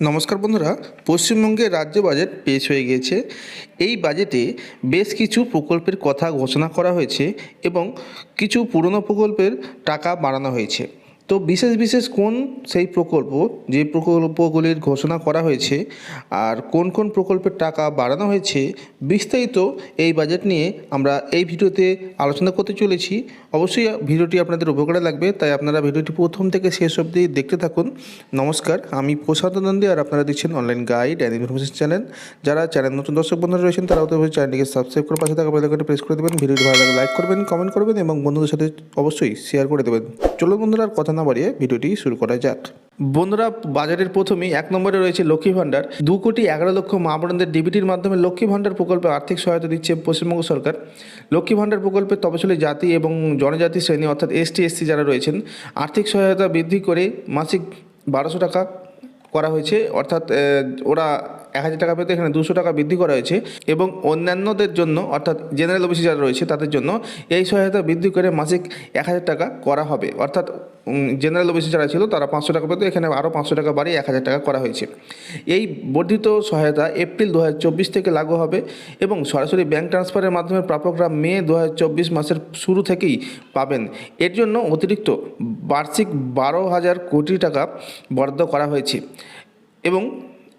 নমস্কার বন্ধুরা, পশ্চিমবঙ্গের রাজ্য বাজেট পেশ হয়ে গিয়েছে। এই বাজেটে বেশ কিছু প্রকল্পের কথা ঘোষণা করা হয়েছে এবং কিছু পুরনো প্রকল্পের টাকা বাড়ানো হয়েছে। তো বিশেষ বিশেষ কোন সেই প্রকল্প, যে প্রকল্পগুলির ঘোষণা করা হয়েছে আর কোন কোন প্রকল্পের টাকা বাড়ানো হয়েছে, বিস্তারিত এই বাজেট নিয়ে আমরা এই ভিডিওতে আলোচনা করতে চলেছি। অবশ্যই ভিডিওটি আপনাদের উপকারে লাগবে, তাই আপনারা ভিডিওটি প্রথম থেকে শেষ অবধি দেখতে থাকুন। নমস্কার, আমি প্রশান্ত নন্দী আর আপনারা দেখছেন online guide and information channel. যারা চ্যানেল নতুন দর্শক বন্ধুরা রয়েছেন তারাও তো চ্যানেলটিকে সাবস্ক্রাইব করে পাশে থাকা বেল আইকনটি প্রেস করে দেবেন। ভিডিওটি ভালো লাগলে লাইক করবেন, কমেন্ট করবেন এবং বন্ধুদের সাথে অবশ্যই শেয়ার করে দেবেন। চলুন বন্ধুরা, আর কথা না বাড়িয়ে ভিডিওটি শুরু করা যাক। বন্ধুরা, বাজারের প্রথমেই 1 নম্বরে রয়েছে লক্ষ্মী ভাণ্ডার। 2,11,00,000 মা বোনদের ডিবিটির মাধ্যমে লক্ষ্মী ভাণ্ডার প্রকল্পে আর্থিক সহায়তা দিচ্ছে পশ্চিমবঙ্গ সরকার। লক্ষ্মী ভাণ্ডার প্রকল্পে তপশিলি জাতি এবং জনজাতি শ্রেণী অর্থাৎ ST/SC যারা রয়েছেন, আর্থিক সহায়তা বৃদ্ধি করে মাসিক 1,200 টাকা করা হয়েছে। অর্থাৎ ওরা 1,000 টাকা পেতে এখানে 200 টাকা বৃদ্ধি করা হয়েছে। এবং অন্যান্যদের জন্য অর্থাৎ জেনারেল ওবিসি যারা রয়েছে তাদের জন্য এই সহায়তা বৃদ্ধি করে মাসিক 1,000 টাকা করা হবে। অর্থাৎ জেনারেল ওবিসি যারা ছিল তারা 500 টাকা পেতে, এখানে আরও 500 টাকা বাড়িয়ে 1,000 টাকা করা হয়েছে। এই বর্ধিত সহায়তা এপ্রিল 2024 থেকে লাগু হবে এবং সরাসরি ব্যাঙ্ক ট্রান্সফারের মাধ্যমে প্রাপকরা মে 2024 মাসের শুরু থেকেই পাবেন। এর জন্য অতিরিক্ত বার্ষিক 12,000 কোটি টাকা বরাদ্দ করা হয়েছে। এবং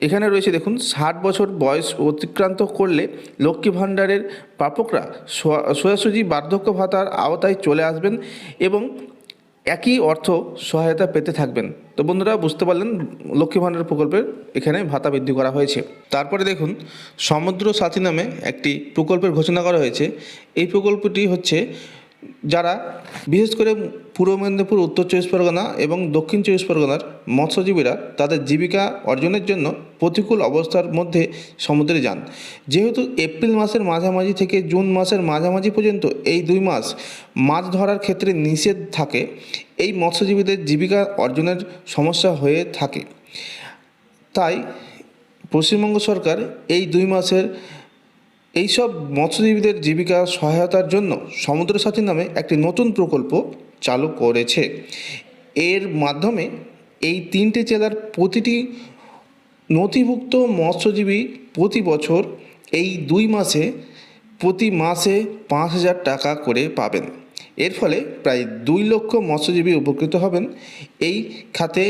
এখানে রয়েছে দেখুন, 60 বছর বয়স অতিক্রান্ত করলে লক্ষ্মী ভাণ্ডারের প্রাপকরা সোজাসুজি বার্ধক্য ভাতার আওতায় চলে আসবেন এবং একই অর্থ সহায়তা পেতে থাকবেন। তো বন্ধুরা, বুঝতে পারলেন লক্ষ্মী ভাণ্ডার প্রকল্পের এখানে ভাতা বৃদ্ধি করা হয়েছে। তারপরে দেখুন, সমুদ্র সাথী নামে একটি প্রকল্পের ঘোষণা করা হয়েছে। এই প্রকল্পটি হচ্ছে যারা বিশেষ করে পূর্ব মেদিনীপুর, উত্তর 24 পরগনা এবং দক্ষিণ 24 পরগনার মৎস্যজীবীরা তাদের জীবিকা অর্জনের জন্য প্রতিকূল অবস্থার মধ্যে সমুদ্রে যান। যেহেতু এপ্রিল মাসের মাঝামাঝি থেকে জুন মাসের মাঝামাঝি পর্যন্ত এই 2 মাস মাছ ধরার ক্ষেত্রে নিষেধ থাকে, এই মৎস্যজীবীদের জীবিকা অর্জনের সমস্যা হয়ে থাকে। তাই পশ্চিমবঙ্গ সরকার এই 2 মাসের এইসব মৎস্যজীবীদের জীবিকা সহায়তার জন্য সমুদ্র সাথী নামে একটি নতুন প্রকল্প চালু করেছে। এর মাধ্যমে এই 3টে জেলার প্রতিটি নথিভুক্ত মৎস্যজীবী প্রতি বছর এই 2 মাসে প্রতি মাসে 5,000 টাকা করে পাবেন। এর ফলে প্রায় 2 লক্ষ মৎস্যজীবী উপকৃত হবেন। এই খাতে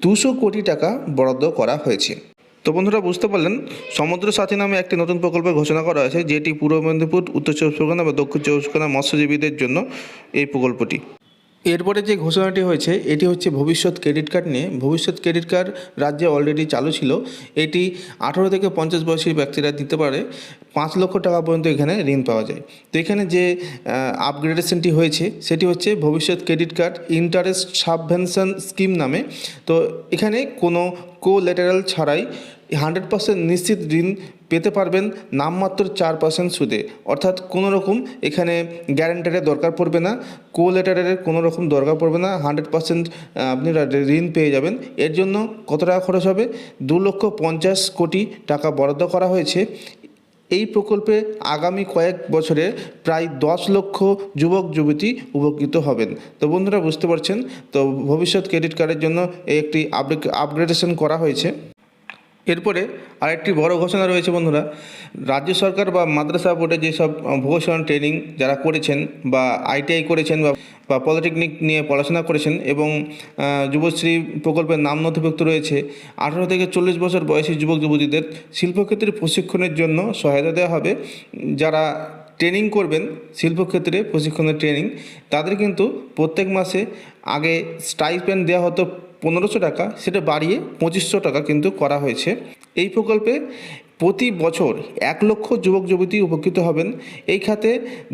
200 কোটি টাকা বরাদ্দ করা হয়েছে। তো বন্ধুরা, বুঝতে পারলেন সমুদ্র সাথী নামে একটি নতুন প্রকল্পের ঘোষণা করা হয়েছে, যেটি পূর্ব মেদিনীপুর, উত্তর 24 পরগনা বা দক্ষিণ 24 পরগনা মৎস্যজীবীদের জন্য এই প্রকল্পটি। এরপরে যে ঘোষণাটি হয়েছে এটি হচ্ছে ভবিষ্যৎ ক্রেডিট কার্ড নিয়ে। ভবিষ্যৎ ক্রেডিট কার্ড রাজ্যে অলরেডি চালু ছিল। এটি 18 থেকে 50 বয়সী ব্যক্তিরা দিতে পারে। 5 লক্ষ টাকা পর্যন্ত এখানে ঋণ পাওয়া যায়। তো এখানে যে আপগ্রেডেশনটি হয়েছে সেটি হচ্ছে ভবিষ্যৎ credit card interest subvention scheme নামে। তো এখানে কোনো কোল্যাটারাল ছাড়াই 100% নিশ্চিত ঋণ পেতে পারবেন নামমাত্র 4% সুদে। অর্থাৎ কোনো রকম এখানে গ্যারান্টারের দরকার পড়বে না, কোল্যাটারালের কোনো রকম দরকার পড়বে না, 100% আপনি ঋণ পেয়ে যাবেন। এর জন্য কত টাকা খরচ হবে? 2,50,00,000 কোটি টাকা বরাদ্দ করা হয়েছে। এই প্রকল্পে আগামী কয়েক বছরে প্রায় 10 লক্ষ যুবক যুবতী উপকৃত হবেন। তো বন্ধুরা, বুঝতে পারছেন, তো ভবিষ্যৎ ক্রেডিট কার্ডের জন্য একটি আপগ্রেডেশন করা হয়েছে। এরপরে আরেকটি বড় ঘোষণা রয়েছে বন্ধুরা, রাজ্য সরকার বা মাদ্রাসা বোর্ডে যেসব ভোকেশনাল ট্রেনিং যারা করেছেন বা ITI করেছেন বা পলিটেকনিক নিয়ে পড়াশোনা করেছেন এবং যুবশ্রী প্রকল্পের নাম নথিভুক্ত রয়েছে, 18 থেকে 40 বছর বয়সী যুবক যুবতীদের শিল্পক্ষেত্রে প্রশিক্ষণের জন্য সহায়তা দেওয়া হবে। যারা ট্রেনিং করবেন শিল্পক্ষেত্রে প্রশিক্ষণের ট্রেনিং, তাদের কিন্তু প্রত্যেক মাসে আগে স্টাইপেন্ড দেওয়া হতো 1,500 টাকা, সেটা বাড়িয়ে 2,500 টাকা কিন্তু করা হয়েছে। এই প্রকল্পে প্রতি বছর 1 লক্ষ যুবক যুবতী উপকৃত হবেন। এই খাতে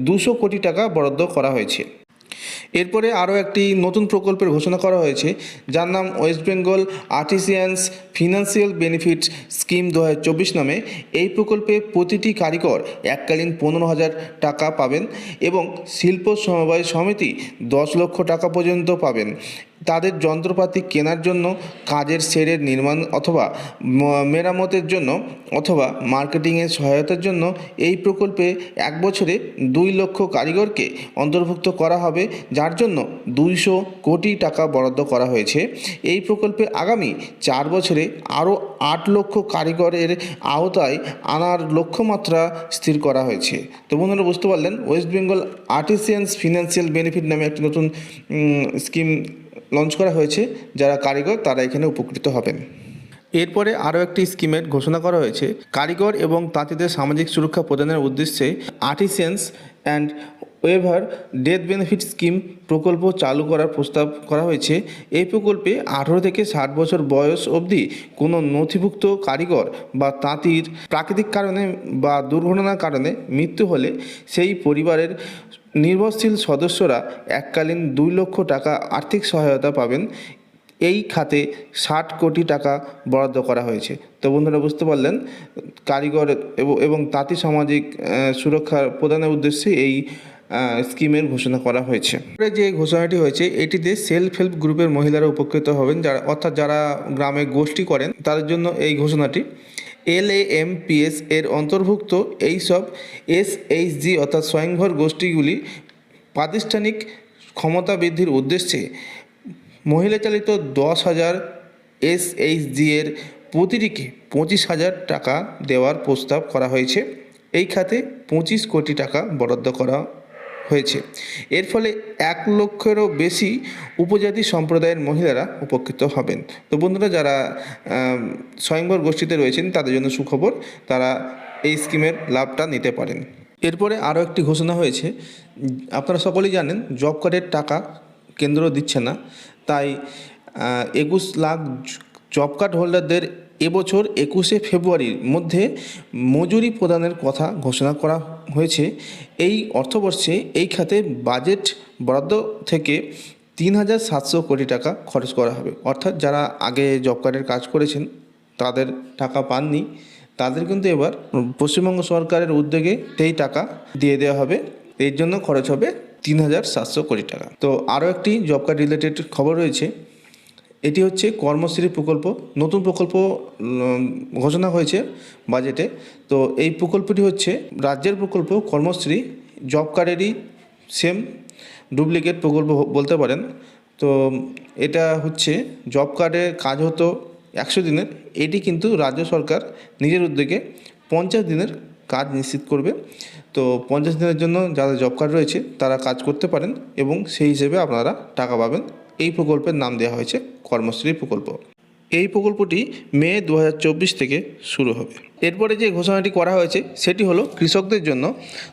200 কোটি টাকা বরাদ্দ করা হয়েছে। এরপরে আরও একটি নতুন প্রকল্পের ঘোষণা করা হয়েছে, যার নাম West Bengal artisans financial benefit scheme 2024 নামে। এই প্রকল্পে প্রতিটি কারিগর এককালীন 15,000 টাকা পাবেন এবং শিল্প সমবায় সমিতি 10 লক্ষ টাকা পর্যন্ত পাবেন। তাদের যন্ত্রপাতি কেনার জন্য, কাজের শেডের নির্মাণ অথবা মেরামতের জন্য অথবা মার্কেটিংয়ের সহায়তার জন্য এই প্রকল্পে 1 বছরে 2 লক্ষ কারিগরকে অন্তর্ভুক্ত করা হবে, যার জন্য 200 কোটি টাকা বরাদ্দ করা হয়েছে। এই প্রকল্পে আগামী 4 বছরে আরও 8 লক্ষ কারিগরের আওতায় আনার লক্ষ্যমাত্রা স্থির করা হয়েছে। তো বন্ধুরা, বুঝতে পারলেন, West Bengal artisans financial benefit নামে একটি নতুন স্কিম লঞ্চ করা হয়েছে। যারা কারিগর তারা এখানে উপকৃত হবেন। এরপরে আরও একটি স্কিমের ঘোষণা করা হয়েছে। কারিগর এবং তাঁতিদের সামাজিক সুরক্ষা প্রদানের উদ্দেশ্যে artisans and weaver death benefit scheme প্রকল্প চালু করার প্রস্তাব করা হয়েছে। এই প্রকল্পে 18 থেকে 60 বছর বয়স অবধি কোনো নথিভুক্ত কারিগর বা তাঁতির প্রাকৃতিক কারণে বা দুর্ঘটনার কারণে মৃত্যু হলে সেই পরিবারের নির্ভরশীল সদস্যরা এককালীন 2 লক্ষ টাকা আর্থিক সহায়তা পাবেন। এই খাতে 60 কোটি টাকা বরাদ্দ করা হয়েছে। তো বন্ধুরা, বুঝতে পারলেন, কারিগর এবং তাঁতি সামাজিক সুরক্ষা প্রদানের উদ্দেশ্যে এই স্কিমের ঘোষণা করা হয়েছে। যে ঘোষণাটি হয়েছে এটিতে সেলফ হেল্প গ্রুপের মহিলারা উপকৃত হবেন, অর্থাৎ যারা গ্রামে গোষ্ঠী করেন তাদের জন্য এই ঘোষণাটি। LAMPS এর অন্তর্ভুক্ত এইসব SHG অর্থাৎ স্বয়ংভর গোষ্ঠীগুলি প্রাতিষ্ঠানিক ক্ষমতা বৃদ্ধির উদ্দেশ্যে মহিলা চালিত 10,000 SHG এর প্রতিটিকে 25,000 টাকা দেওয়ার প্রস্তাব করা হয়েছে। এই খাতে 25 কোটি টাকা বরাদ্দ করা হয়েছে। এর ফলে 1 লক্ষেরও বেশি উপজাতি সম্প্রদায়ের মহিলারা উপকৃত হবেন। তো বন্ধুরা, যারা স্বয়ংভর গোষ্ঠীতে রয়েছেন তাদের জন্য সুখবর, তারা এই স্কিমের লাভটা নিতে পারেন। এরপরে আরও একটি ঘোষণা হয়েছে। আপনারা সকলেই জানেন জব কার্ডের টাকা কেন্দ্র দিচ্ছে না, তাই 21 লাখ জব কার্ড হোল্ডারদের এবছর 21শে ফেব্রুয়ারির মধ্যে মজুরি প্রদানের কথা ঘোষণা করা হয়েছে। এই অর্থবর্ষে এই খাতে বাজেট বরাদ্দ থেকে 3,700 কোটি টাকা খরচ করা হবে। অর্থাৎ যারা আগে জব কার্ডের কাজ করেছেন তাদের টাকা পাননি, তাদের কিন্তু এবার পশ্চিমবঙ্গ সরকারের উদ্যোগে সেই টাকা দিয়ে দেওয়া হবে। এর জন্য খরচ হবে 3,700 কোটি টাকা। তো আরও একটি জব কার্ড রিলেটেড খবর রয়েছে। এটি হচ্ছে কর্মশ্রী প্রকল্প, নতুন প্রকল্প ঘোষণা হয়েছে বাজেটে। তো এই প্রকল্পটি হচ্ছে রাজ্যের প্রকল্প। কর্মশ্রী জব কার্ডেরই সেম ডুপ্লিকেট প্রকল্প বলতে পারেন। তো এটা হচ্ছে জব কার্ডের কাজ হতো 100 দিনের, এটি কিন্তু রাজ্য সরকার নিজের উদ্যোগে 50 দিনের কাজ নিশ্চিত করবে। তো 50 দিনের জন্য যাদের জব কার্ড রয়েছে তারা কাজ করতে পারেন এবং সেই হিসেবে আপনারা টাকা পাবেন। এই প্রকল্পের নাম দেওয়া হয়েছে কর্মশ্রী প্রকল্প। এই প্রকল্পটি মে 2024 থেকে শুরু হবে। এরপরে যে ঘোষণাটি করা হয়েছে সেটি হলো কৃষকদের জন্য।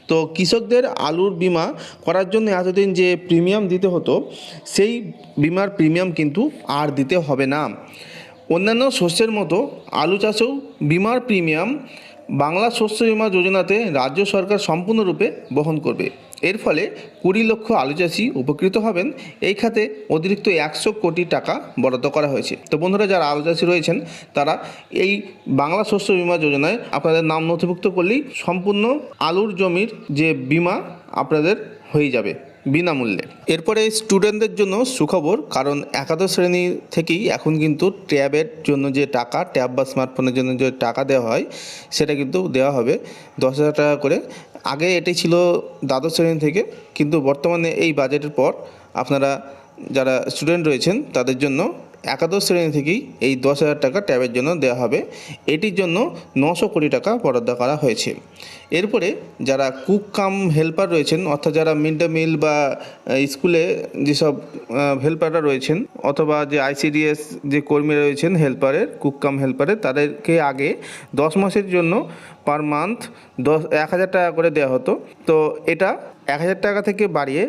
তো কৃষকদের আলুর বিমা করার জন্য এতদিন যে প্রিমিয়াম দিতে হতো, সেই বিমার প্রিমিয়াম কিন্তু আর দিতে হবে না। অন্যান্য শস্যের মতো আলু চাষেও বিমার প্রিমিয়াম বাংলা শস্য বিমা যোজনাতে রাজ্য সরকার সম্পূর্ণরূপে বহন করবে। এর ফলে 20 লক্ষ আলু চাষি উপকৃত হবেন। এই খাতে অতিরিক্ত 100 কোটি টাকা বরাদ্দ করা হয়েছে। তো বন্ধুরা, যারা আলু চাষি রয়েছেন তারা এই বাংলা শস্য বিমা যোজনায় আপনাদের নাম নথিভুক্ত করলেই সম্পূর্ণ আলুর জমির যে বিমা আপনাদের হয়ে যাবে বিনামূল্যে। এরপরে স্টুডেন্টদের জন্য সুখবর, কারণ একাদশ শ্রেণী থেকেই এখন কিন্তু ট্যাবের জন্য যে টাকা, ট্যাব বা স্মার্টফোনের জন্য যে টাকা দেওয়া হয় সেটা কিন্তু দেওয়া হবে 10,000 টাকা করে। আগে এটি ছিল দ্বাদশ শ্রেণী থেকে, কিন্তু বর্তমানে এই বাজেটের পর আপনারা যারা স্টুডেন্ট রয়েছেন তাদের জন্য একাদশ শ্রেণী থেকেই এই 10,000 টাকা ট্যাবের জন্য দেওয়া হবে। এটির জন্য 900 কোটি টাকা বরাদ্দ করা হয়েছে। এরপরে যারা কুক কাম হেল্পার রয়েছেন, অর্থাৎ যারা মিড ডে মিল বা স্কুলে যেসব হেল্পাররা রয়েছেন অথবা যে ICDS যে কর্মী রয়েছেন হেল্পারের, কুক কাম হেল্পারের, তাদেরকে আগে 10 মাসের জন্য পার মান্থ 1,000 টাকা করে দেওয়া হতো। তো এটা 1,000 টাকা থেকে বাড়িয়ে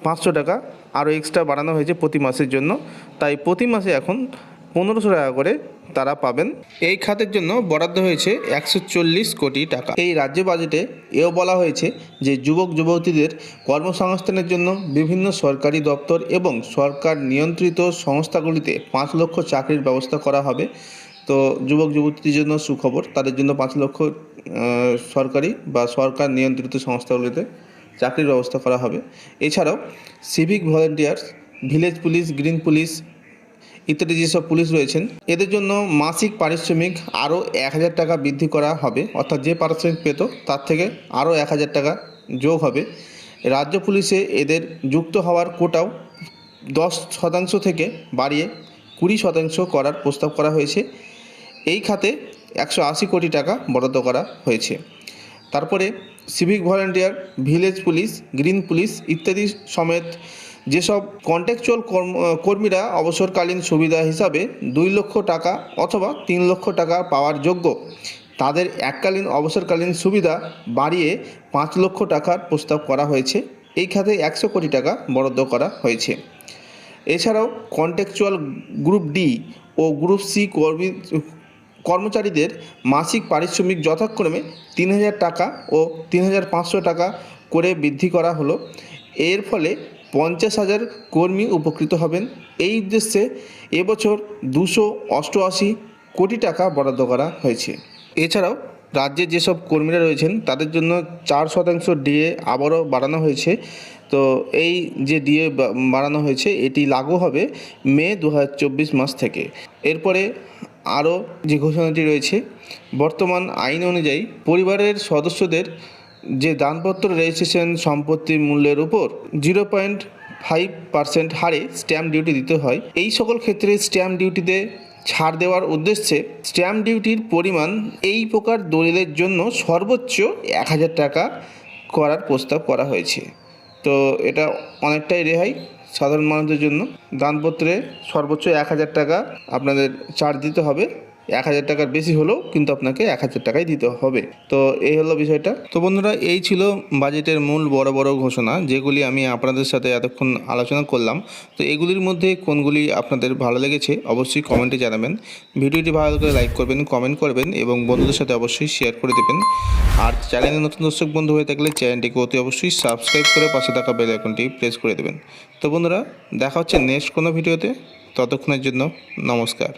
500 টাকা আরও এক্সট্রা বাড়ানো হয়েছে প্রতি মাসের জন্য। তাই প্রতি মাসে এখন 1,500 টাকা করে তারা পাবেন। এই খাতের জন্য বরাদ্দ হয়েছে 140 কোটি টাকা। এই রাজ্য বাজেটে এও বলা হয়েছে যে যুবক যুবতীদের কর্মসংস্থানের জন্য বিভিন্ন সরকারি দপ্তর এবং সরকার নিয়ন্ত্রিত সংস্থাগুলিতে 5 লক্ষ চাকরির ব্যবস্থা করা হবে। তো যুবক যুবতীদের জন্য সুখবর, তাদের জন্য 5 লক্ষ সরকারি বা সরকার নিয়ন্ত্রিত সংস্থাগুলিতে চাকরির ব্যবস্থা করা হবে। এছাড়াও civic volunteers, village police, green police, ইত্যাদি যেসব পুলিশ রয়েছেন, এদের জন্য মাসিক পারিশ্রমিক আরও 1,000 টাকা বৃদ্ধি করা হবে। অর্থাৎ যে পারিশ্রমিক পেত তার থেকে আরও 1,000 টাকা যোগ হবে। রাজ্য পুলিশে এদের যুক্ত হওয়ার কোটাও 10% থেকে বাড়িয়ে 20% করার প্রস্তাব করা হয়েছে। এই খাতে 180 কোটি টাকা বরাদ্দ করা হয়েছে। তারপরে civic volunteer, village police, green police ইত্যাদি সমেত যেসব কন্ট্রাকচুয়াল কর্মীরা অবসরকালীন সুবিধা হিসাবে 2 লক্ষ টাকা অথবা 3 লক্ষ টাকা পাওয়ার যোগ্য, তাদের এককালীন অবসরকালীন সুবিধা বাড়িয়ে 5 লক্ষ টাকার প্রস্তাব করা হয়েছে। এই খাতে 100 কোটি টাকা বরাদ্দ করা হয়েছে। এছাড়াও কন্ট্রাকচুয়াল গ্রুপ ডি ও গ্রুপ সি কর্মচারীদের মাসিক পারিশ্রমিক যথাক্রমে 3,000 টাকা ও 3,500 টাকা করে বৃদ্ধি করা হলো। এর ফলে 50,000 কর্মী উপকৃত হবেন। এই উদ্দেশ্যে এবছর 288 কোটি টাকা বরাদ্দ করা হয়েছে। এছাড়াও রাজ্যে যেসব কর্মীরা রয়েছেন তাদের জন্য 4% ডিএ আবারও বাড়ানো হয়েছে। তো এই যে ডিএ বাড়ানো হয়েছে এটি লাগু হবে মে 2024 মাস থেকে। এরপরে আরও যে ঘোষণাটি রয়েছে, বর্তমান আইন অনুযায়ী পরিবারের সদস্যদের যে দানপত্র রেজিস্ট্রেশন সম্পত্তির মূল্যের উপর 0.5% হারে স্ট্যাম্প ডিউটি দিতে হয়। এই সকল ক্ষেত্রে স্ট্যাম্প ডিউটিতে ছাড় দেওয়ার উদ্দেশ্যে স্ট্যাম্প ডিউটির পরিমাণ এই প্রকার দলিলের জন্য সর্বোচ্চ 1,000 টাকা করার প্রস্তাব করা হয়েছে। তো এটা অনেকটাই রেহাই সাধারণ মানুষদের জন্য। দানপত্রে সর্বোচ্চ 1,000 টাকা আপনাদের ছাড় দিতে হবে। 1,000 টাকার বেশি হলেও কিন্তু আপনাকে 1,000 টাকাই দিতে হবে। তো এই হলো বিষয়টা। তো বন্ধুরা, এই ছিল বাজেটের মূল বড় বড় ঘোষণা, যেগুলি আমি আপনাদের সাথে এতক্ষণ আলোচনা করলাম। তো এগুলির মধ্যে কোনগুলি আপনাদের ভালো লেগেছে অবশ্যই কমেন্টে জানাবেন। ভিডিওটি ভালো করে লাইক করবেন, কমেন্ট করবেন এবং বন্ধুদের সাথে অবশ্যই শেয়ার করে দেবেন। আর চ্যানেলে নতুন দর্শক বন্ধু হয়ে থাকলে চ্যানেলটিকে অতি অবশ্যই সাবস্ক্রাইব করে পাশে থাকা বেল আইকনটি প্রেস করে দেবেন। তো বন্ধুরা, দেখা হচ্ছে নেক্সট কোনো ভিডিওতে। ততক্ষণের জন্য নমস্কার।